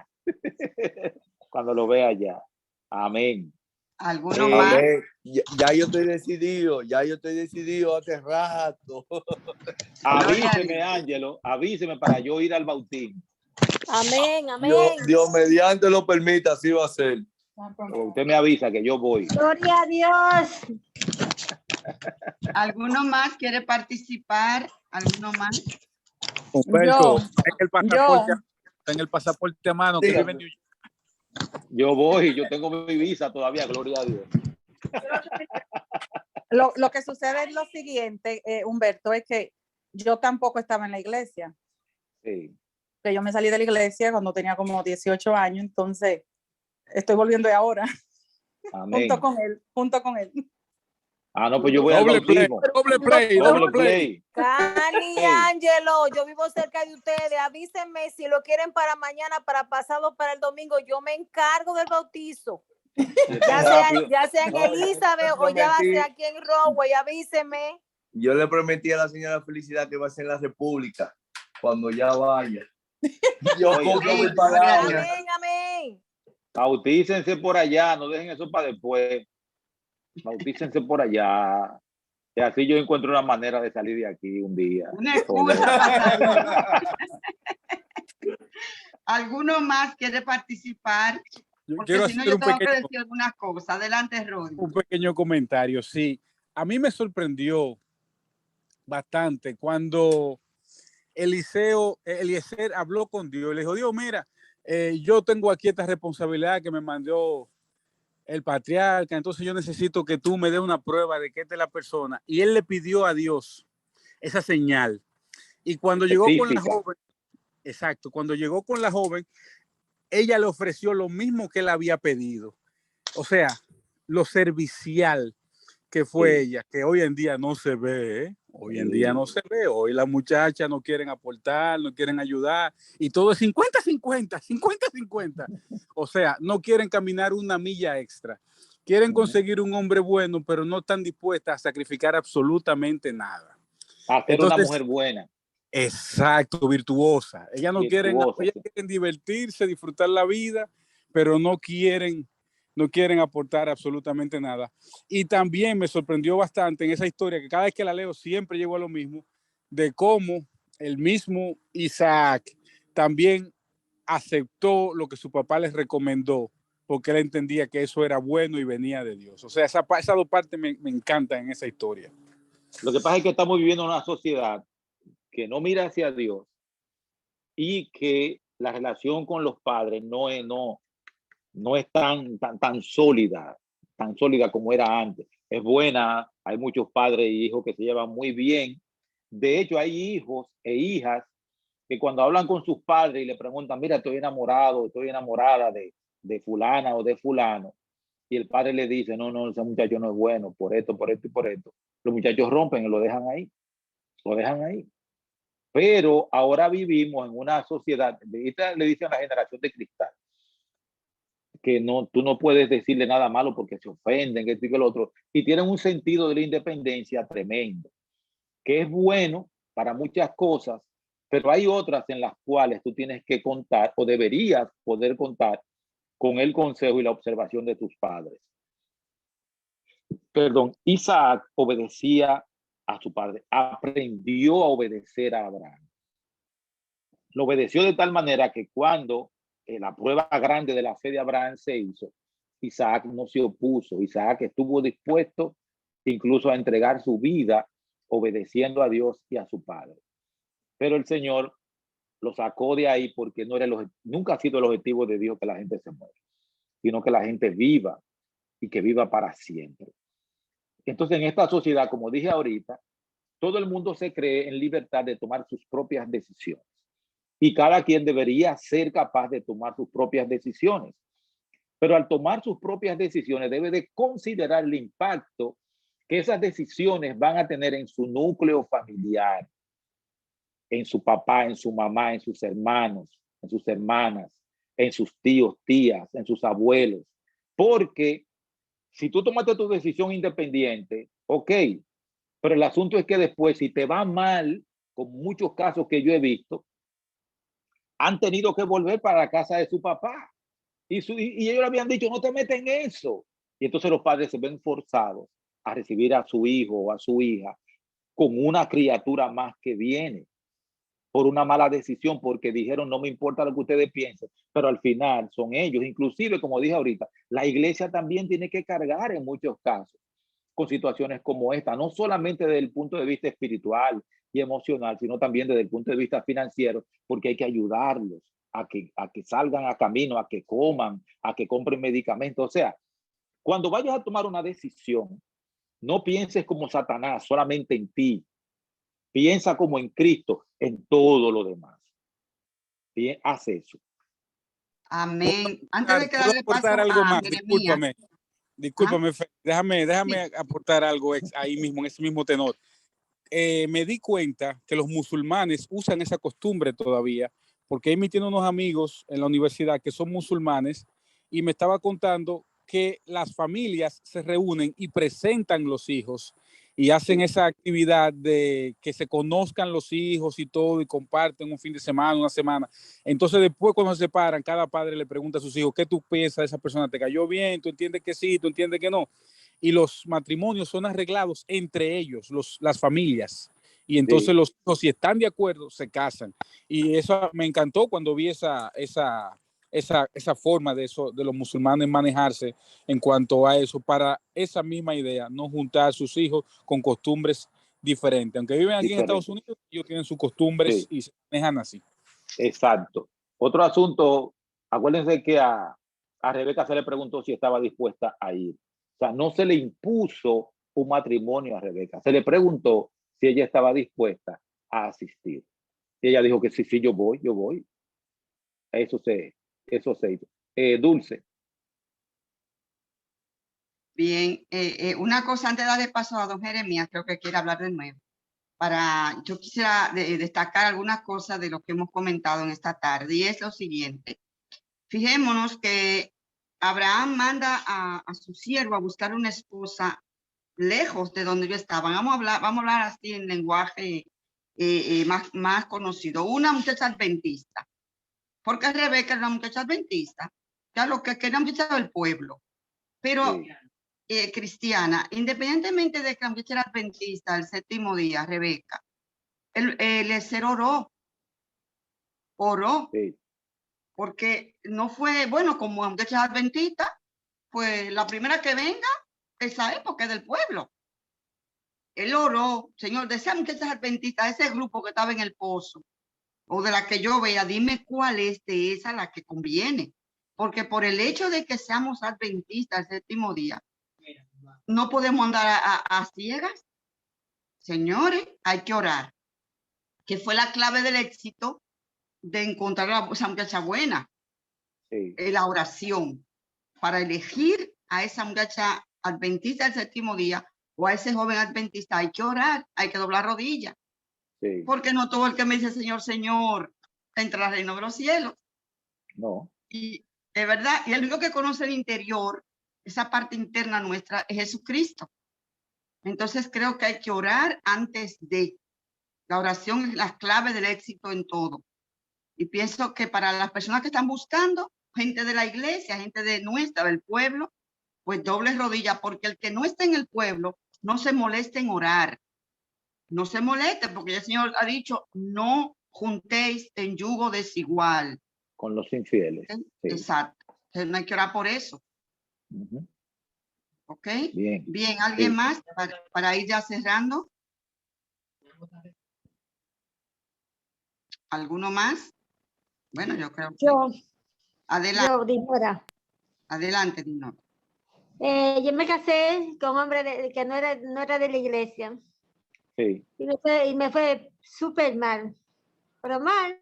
cuando lo vea ya. Amén. ¿Alguno más? Ya yo estoy decidido hace rato. Avíseme, Ángelo, avíseme para yo ir al bautismo. Amén, amén. Dios mediante lo permita, así va a ser. Usted me avisa que yo voy. Gloria a Dios. ¿Alguno más quiere participar? ¿Alguno más? Humberto, en el pasaporte a mano que vive en New York. Yo voy, yo tengo mi visa todavía, gloria a Dios. Lo que sucede es lo siguiente, Humberto, es que yo tampoco estaba en la iglesia. Sí. Que yo me salí de la iglesia cuando tenía como 18 años, entonces estoy volviendo de ahora. Amén. junto con él. Ah, no, pues yo voy al bautismo. Doble play. Cani, Ángelo, yo vivo cerca de ustedes. Avísenme si lo quieren para mañana, para pasado, para el domingo. Yo me encargo del bautizo. Ya sea en Elizabeth o ya sea aquí en Rowway, avísenme. Yo le prometí a la señora Felicidad que va a ser en la República cuando ya vaya. Yo compro mi palabra. Amén, amén. Bautícense por allá, no dejen eso para después. Bautícense por allá. Y así yo encuentro una manera de salir de aquí un día. Una excusa. ¿Alguno más quiere participar? Porque Quiero si no, hacer yo tengo que decir algunas cosas. Adelante, Rodi. un pequeño comentario. Sí, a mí me sorprendió bastante cuando Eliezer habló con Dios. Le dijo, Dios, mira, yo tengo aquí esta responsabilidad que me mandó el patriarca, entonces yo necesito que tú me des una prueba de que esta es la persona. Y él le pidió a Dios esa señal. Y cuando llegó con la joven, exacto, cuando llegó con la joven, ella le ofreció lo mismo que él había pedido. O sea, lo servicial que fue ella, que hoy en día no se ve, ¿eh? Hoy en día no se ve. Hoy las muchachas no quieren aportar, no quieren ayudar y todo es 50-50, 50-50. O sea, no quieren caminar una milla extra. Quieren conseguir un hombre bueno, pero no están dispuestas a sacrificar absolutamente nada. Hacer una mujer buena. Exacto, virtuosa. Ellas no quieren divertirse, disfrutar la vida, pero no quieren aportar absolutamente nada. Y también me sorprendió bastante en esa historia, que cada vez que la leo siempre llego a lo mismo, de cómo el mismo Isaac también aceptó lo que su papá les recomendó, porque él entendía que eso era bueno y venía de Dios. O sea, esas dos partes me encantan en esa historia. Lo que pasa es que estamos viviendo en una sociedad que no mira hacia Dios y que la relación con los padres no es tan sólida como era antes. Es buena, hay muchos padres e hijos que se llevan muy bien. De hecho, hay hijos e hijas que cuando hablan con sus padres y le preguntan, mira, estoy enamorado, estoy enamorada de fulana o de fulano, y el padre le dice, no, ese muchacho no es bueno, por esto y por esto, los muchachos rompen y lo dejan ahí. Pero ahora vivimos en una sociedad, le dicen a la generación de cristal, que tú no puedes decirle nada malo porque se ofenden, que esto y que lo otro, y tienen un sentido de la independencia tremendo, que es bueno para muchas cosas, pero hay otras en las cuales tú tienes que contar o deberías poder contar con el consejo y la observación de tus padres. Isaac obedecía a su padre, aprendió a obedecer a Abraham. Lo obedeció de tal manera que cuando la prueba grande de la fe de Abraham se hizo, Isaac no se opuso. Isaac estuvo dispuesto incluso a entregar su vida obedeciendo a Dios y a su padre. Pero el Señor lo sacó de ahí porque nunca ha sido el objetivo de Dios que la gente se muera, sino que la gente viva y que viva para siempre. Entonces, en esta sociedad, como dije ahorita, todo el mundo se cree en libertad de tomar sus propias decisiones. Y cada quien debería ser capaz de tomar sus propias decisiones. Pero al tomar sus propias decisiones, debe de considerar el impacto que esas decisiones van a tener en su núcleo familiar, en su papá, en su mamá, en sus hermanos, en sus hermanas, en sus tíos, tías, en sus abuelos. Porque si tú tomaste tu decisión independiente, ok, pero el asunto es que después, si te va mal, con muchos casos que yo he visto, han tenido que volver para la casa de su papá. Y ellos le habían dicho, no te metas en eso. Y entonces los padres se ven forzados a recibir a su hijo o a su hija con una criatura más que viene por una mala decisión, porque dijeron, no me importa lo que ustedes piensen, pero al final son ellos. Inclusive, como dije ahorita, la iglesia también tiene que cargar en muchos casos con situaciones como esta, no solamente desde el punto de vista espiritual y emocional, sino también desde el punto de vista financiero, porque hay que ayudarlos a que salgan a camino, a que coman, a que compren medicamentos. O sea, cuando vayas a tomar una decisión, no pienses como Satanás, solamente en ti. Piensa como en Cristo, en todo lo demás. Bien, haz eso. Amén. Antes de que darle paso algo más, Jeremías. Discúlpame, déjame aportar algo ahí mismo, en ese mismo tenor. Me di cuenta que los musulmanes usan esa costumbre todavía, porque ahí me tienen unos amigos en la universidad que son musulmanes y me estaba contando que las familias se reúnen y presentan los hijos y hacen esa actividad de que se conozcan los hijos y todo y comparten un fin de semana, una semana. Entonces después cuando se separan, cada padre le pregunta a sus hijos, ¿qué tú piensas de esa persona? ¿Te cayó bien? ¿Tú entiendes que sí? ¿Tú entiendes que no? Y los matrimonios son arreglados entre ellos, las familias. Y entonces los hijos, si están de acuerdo, se casan. Y eso me encantó cuando vi esa forma de los musulmanes manejarse en cuanto a eso, para esa misma idea, no juntar a sus hijos con costumbres diferentes. Aunque viven aquí en Estados Unidos, ellos tienen sus costumbres y se manejan así. Exacto. Otro asunto, acuérdense que a Rebeca se le preguntó si estaba dispuesta a ir. O sea, no se le impuso un matrimonio a Rebeca. Se le preguntó si ella estaba dispuesta a asistir. Y ella dijo que sí, yo voy. Eso se hizo. Dulce. Bien, una cosa antes de darle paso a don Jeremías, creo que quiere hablar de nuevo. Yo quisiera destacar algunas cosas de lo que hemos comentado en esta tarde, y es lo siguiente. Fijémonos que Abraham manda a su siervo a buscar una esposa lejos de donde yo estaba. Vamos a hablar así en lenguaje más conocido. Una muchacha adventista. Porque Rebeca era una muchacha adventista. Ya lo que era muchacha del pueblo. Pero cristiana, independientemente de que la muchacha era adventista, el séptimo día, Rebeca, el ser oró. Sí. Porque no fue, bueno, como la muchacha adventista, pues la primera que venga, esa época del pueblo. Él oró, Señor, de esa muchacha adventista, ese grupo que estaba en el pozo, o de la que yo vea, dime cuál es de esa la que conviene. Porque por el hecho de que seamos adventistas el séptimo día, no podemos andar a ciegas. Señores, hay que orar. Que fue la clave del éxito de encontrar a esa muchacha buena. Sí. La oración. Para elegir a esa muchacha adventista del séptimo día o a ese joven adventista hay que orar, hay que doblar rodillas. Sí. Porque no todo el que me dice Señor, Señor, entra al reino de los cielos. No. Y de verdad, y el único que conoce el interior, esa parte interna nuestra, es Jesucristo. Entonces creo que hay que orar antes de. La oración es la clave del éxito en todo. Y pienso que para las personas que están buscando, gente de la iglesia, gente de nuestra, del pueblo, pues doble rodilla, porque el que no está en el pueblo no se moleste en orar. No se moleste, porque el Señor ha dicho, no juntéis en yugo desigual. Con los infieles. ¿Okay? Sí. Exacto. Entonces no hay que orar por eso. ¿Ok? Bien. Bien, ¿alguien más para ir ya cerrando? ¿Alguno más? Bueno, yo creo que... Adelante. Yo, Dinora. Adelante, Dinora. Yo me casé con un hombre que no era de la iglesia. Sí. Y me fue súper mal. Pero mal.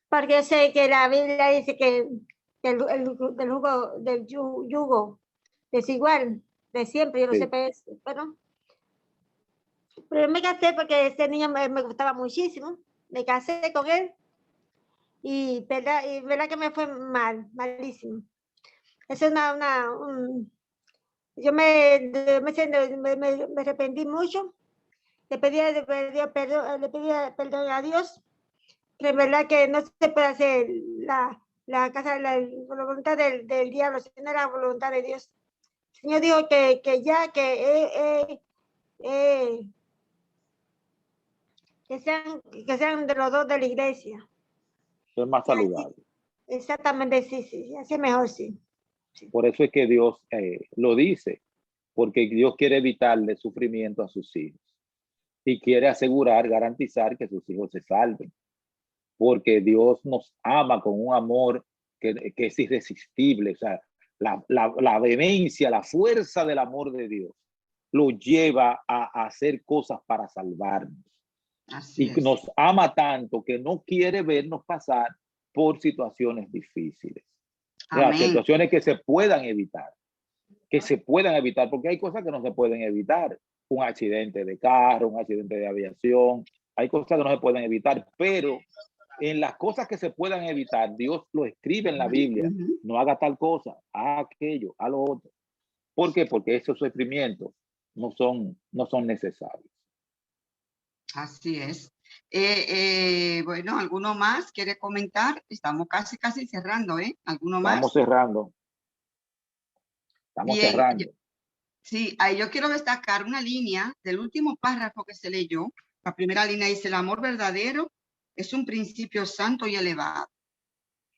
Porque yo sé que la Biblia dice que del yugo desigual de siempre, yo no sé, pero yo me casé porque ese niño me gustaba muchísimo. Me casé con él y verdad que me fue malísimo. Es yo me arrepentí mucho, le pedía perdón a Dios, pero es verdad que no se puede hacer la voluntad del diablo, sino la voluntad de Dios. El Señor dijo que sean de los dos de la iglesia. Es más saludable. Exactamente, sí, así es mejor, sí. Por eso es que Dios lo dice, porque Dios quiere evitarle sufrimiento a sus hijos y quiere asegurar, garantizar que sus hijos se salven, porque Dios nos ama con un amor que es irresistible. O sea, la vehemencia, la fuerza del amor de Dios lo lleva a hacer cosas para salvarnos. Así es. Nos ama tanto que no quiere vernos pasar por situaciones difíciles. O sea, situaciones que se puedan evitar, porque hay cosas que no se pueden evitar. Un accidente de carro, un accidente de aviación, hay cosas que no se pueden evitar, pero en las cosas que se puedan evitar, Dios lo escribe en la Biblia. No haga tal cosa, haga aquello, haga lo otro. ¿Por qué? Porque esos sufrimientos no son necesarios. Así es. Bueno, ¿alguno más quiere comentar? Estamos casi cerrando, ¿eh? ¿Alguno más? Estamos cerrando. Estamos cerrando. Sí, ahí yo quiero destacar una línea del último párrafo que se leyó. La primera línea dice, el amor verdadero es un principio santo y elevado.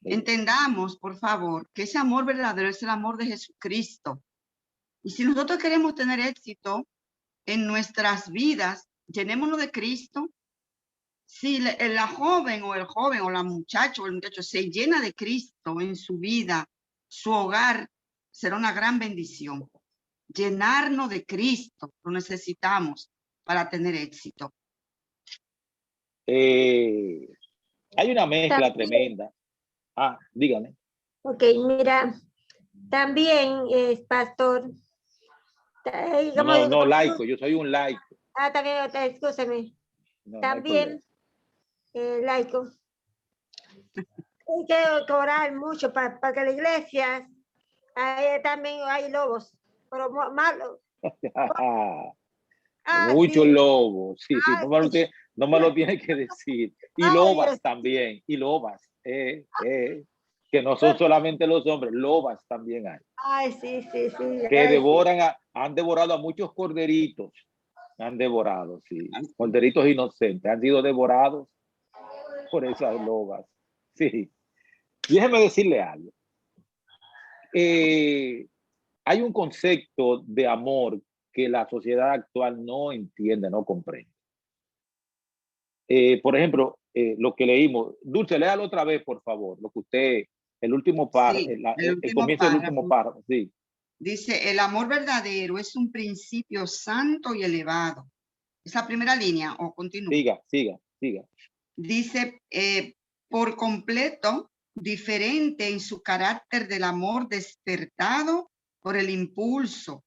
Sí. Entendamos, por favor, que ese amor verdadero es el amor de Jesucristo. Y si nosotros queremos tener éxito en nuestras vidas, llenémonos de Cristo. Si la joven o el joven o la muchacha o el muchacho se llena de Cristo en su vida, su hogar será una gran bendición. Llenarnos de Cristo, lo necesitamos para tener éxito. Hay una mezcla tremenda. Dígame. Ok, mira, también es pastor. No, laico, yo soy un laico. También, escúchame. No, también, laico. Hay que orar mucho para que la iglesia, también hay lobos, pero malos. Muchos lobos, sí, no me lo tiene que decir. Y lobas Dios. También, y lobas, que no son solamente los hombres, lobas también hay. Sí. Que han devorado a muchos corderitos, han devorado, sí, corderitos inocentes, han sido devorados por esas lobas, sí. Déjeme decirle algo. Hay un concepto de amor que la sociedad actual no entiende, no comprende. por ejemplo, lo que leímos. Dulce, léalo otra vez, por favor, lo que usted, el último párrafo, Sí, el comienzo del último párrafo, sí. Dice, el amor verdadero es un principio santo y elevado. Esa primera línea, o continúa. Siga. Dice, por completo diferente en su carácter del amor despertado por el impulso,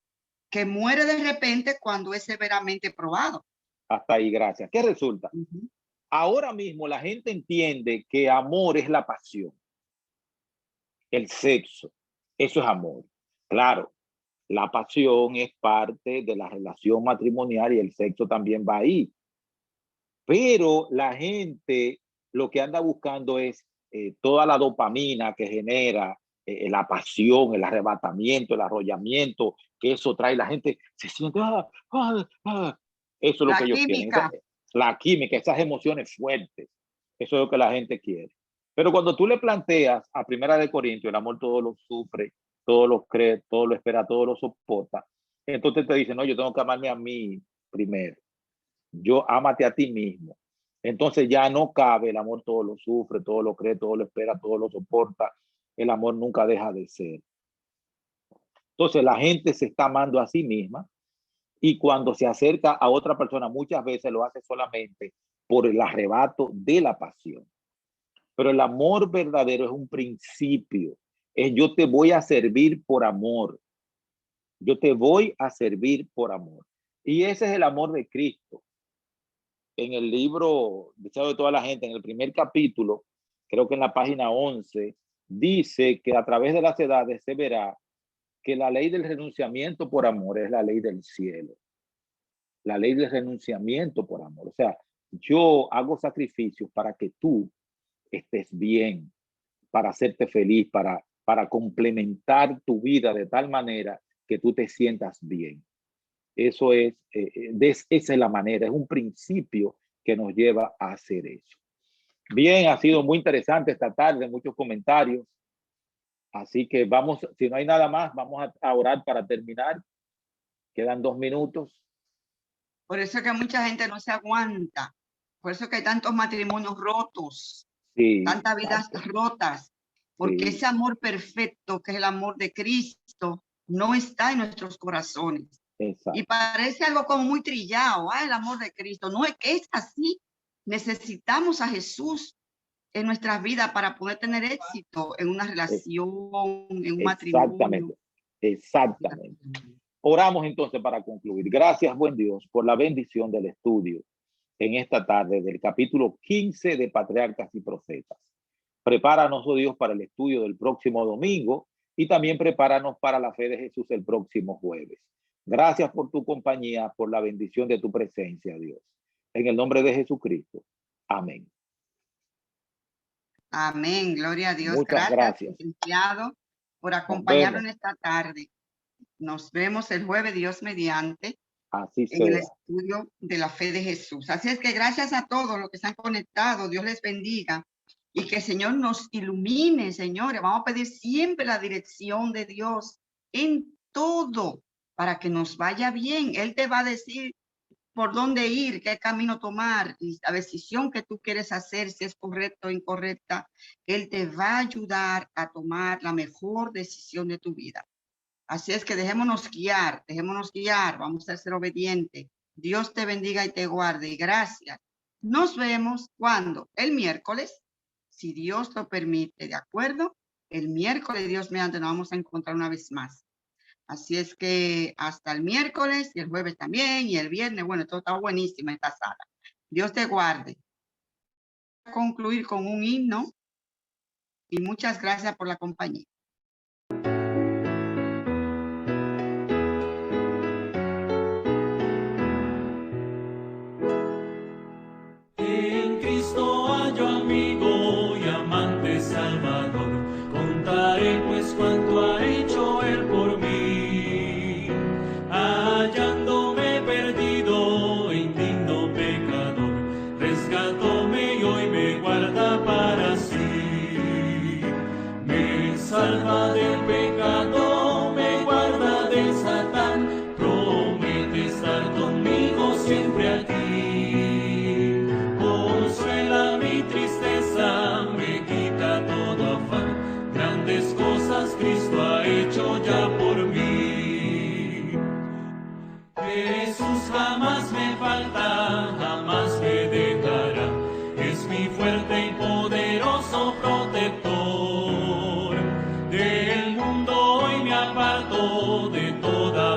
que muere de repente cuando es severamente probado. Hasta ahí, gracias. ¿Qué resulta? Ahora mismo la gente entiende que amor es la pasión, el sexo, eso es amor. Claro, la pasión es parte de la relación matrimonial y el sexo también va ahí. Pero la gente lo que anda buscando es toda la dopamina que genera la pasión, el arrebatamiento, el arrollamiento, que eso trae. La gente se siente, eso es lo que ellos quieren. La química, esas emociones fuertes. Eso es lo que la gente quiere. Pero cuando tú le planteas a Primera de Corintios, el amor todo lo sufre, todo lo cree, todo lo espera, todo lo soporta, entonces te dicen, no, yo tengo que amarme a mí primero. Yo ámate a ti mismo. Entonces ya no cabe el amor todo lo sufre, todo lo cree, todo lo espera, todo lo soporta. El amor nunca deja de ser. Entonces la gente se está amando a sí misma y cuando se acerca a otra persona muchas veces lo hace solamente por el arrebato de la pasión. Pero el amor verdadero es un principio. Es yo te voy a servir por amor. Yo te voy a servir por amor. Y ese es el amor de Cristo. En el libro Deseo de toda la gente, en el primer capítulo, creo que en la página 11, dice que a través de las edades se verá que la ley del renunciamiento por amor es la ley del cielo. La ley del renunciamiento por amor. O sea, yo hago sacrificios para que tú estés bien, para hacerte feliz, para complementar tu vida de tal manera que tú te sientas bien. Eso es, esa es la manera, es un principio que nos lleva a hacer eso. Bien, ha sido muy interesante esta tarde, muchos comentarios. Así que vamos, si no hay nada más, vamos a orar para terminar. Quedan 2 minutos. Por eso es que mucha gente no se aguanta. Por eso es que hay tantos matrimonios rotos, tantas vidas rotas. Porque ese amor perfecto, que es el amor de Cristo, no está en nuestros corazones. Exacto. Y parece algo como muy trillado, el amor de Cristo. No es que es así. Necesitamos a Jesús en nuestras vidas para poder tener éxito en una relación, en un matrimonio. Exactamente. Oramos entonces para concluir. Gracias, buen Dios, por la bendición del estudio en esta tarde del capítulo 15 de Patriarcas y Profetas. Prepáranos, oh Dios, para el estudio del próximo domingo y también prepáranos para la fe de Jesús el próximo jueves. Gracias por tu compañía, por la bendición de tu presencia, Dios. En el nombre de Jesucristo. Amén. Amén. Gloria a Dios. Muchas gracias. Licenciado, por acompañarnos en esta tarde. Nos vemos el jueves, Dios mediante, así en el estudio de la fe de Jesús. Así es que gracias a todos los que se han conectado. Dios les bendiga y que el Señor nos ilumine, señores. Vamos a pedir siempre la dirección de Dios en todo para que nos vaya bien. Él te va a decir por dónde ir, qué camino tomar y la decisión que tú quieres hacer, si es correcta o incorrecta. Él te va a ayudar a tomar la mejor decisión de tu vida. Así es que dejémonos guiar, vamos a ser obedientes. Dios te bendiga y te guarde y gracias. Nos vemos cuando el miércoles, si Dios lo permite, ¿de acuerdo? El miércoles, Dios mediante, nos vamos a encontrar una vez más. Así es que hasta el miércoles y el jueves también y el viernes. Bueno, todo está buenísimo esta sala. Dios te guarde. Voy a concluir con un himno y muchas gracias por la compañía. En Cristo hallo amigo y amante Salvador. Contaré pues cuánto ha hecho Él por mí. Hallándome perdido e indigno pecador, rescatóme y hoy me guarda para sí. Me salva de toda